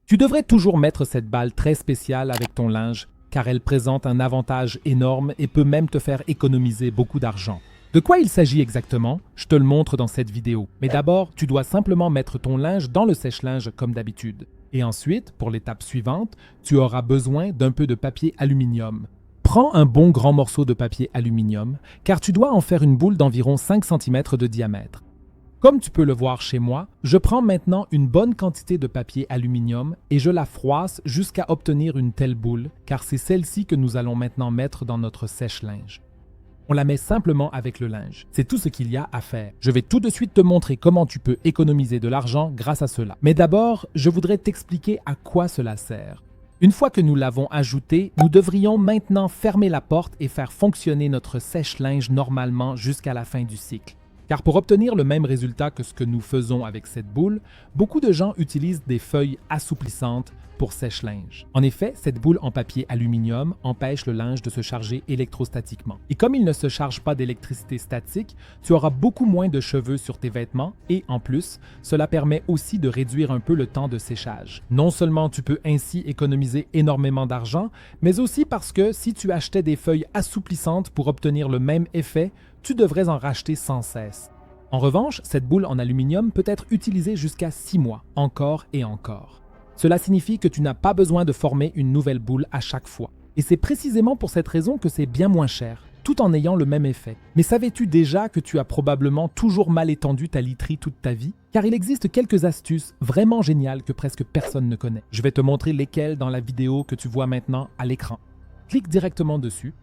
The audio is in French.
Tu devrais toujours mettre cette balle très spéciale avec ton linge car elle présente un avantage énorme et peut même te faire économiser beaucoup d'argent. De quoi il s'agit exactement? Je te le montre dans cette vidéo. Mais d'abord, tu dois simplement mettre ton linge dans le sèche-linge comme d'habitude. Et ensuite, pour l'étape suivante, tu auras besoin d'un peu de papier aluminium. Prends un bon grand morceau de papier aluminium car tu dois en faire une boule d'environ 5 cm de diamètre. Comme tu peux le voir chez moi, je prends maintenant une bonne quantité de papier aluminium et je la froisse jusqu'à obtenir une telle boule, car c'est celle-ci que nous allons maintenant mettre dans notre sèche-linge. On la met simplement avec le linge. C'est tout ce qu'il y a à faire. Je vais tout de suite te montrer comment tu peux économiser de l'argent grâce à cela. Mais d'abord, je voudrais t'expliquer à quoi cela sert. Une fois que nous l'avons ajouté, nous devrions maintenant fermer la porte et faire fonctionner notre sèche-linge normalement jusqu'à la fin du cycle. Car pour obtenir le même résultat que ce que nous faisons avec cette boule, beaucoup de gens utilisent des feuilles assouplissantes pour sèche-linge. En effet, cette boule en papier aluminium empêche le linge de se charger électrostatiquement. Et comme il ne se charge pas d'électricité statique, tu auras beaucoup moins de cheveux sur tes vêtements et en plus, cela permet aussi de réduire un peu le temps de séchage. Non seulement tu peux ainsi économiser énormément d'argent, mais aussi parce que si tu achetais des feuilles assouplissantes pour obtenir le même effet, tu devrais en racheter sans cesse. En revanche, cette boule en aluminium peut être utilisée jusqu'à 6 mois, encore et encore. Cela signifie que tu n'as pas besoin de former une nouvelle boule à chaque fois. Et c'est précisément pour cette raison que c'est bien moins cher, tout en ayant le même effet. Mais savais-tu déjà que tu as probablement toujours mal étendu ta literie toute ta vie? Car il existe quelques astuces vraiment géniales que presque personne ne connaît. Je vais te montrer lesquelles dans la vidéo que tu vois maintenant à l'écran. Clique directement dessus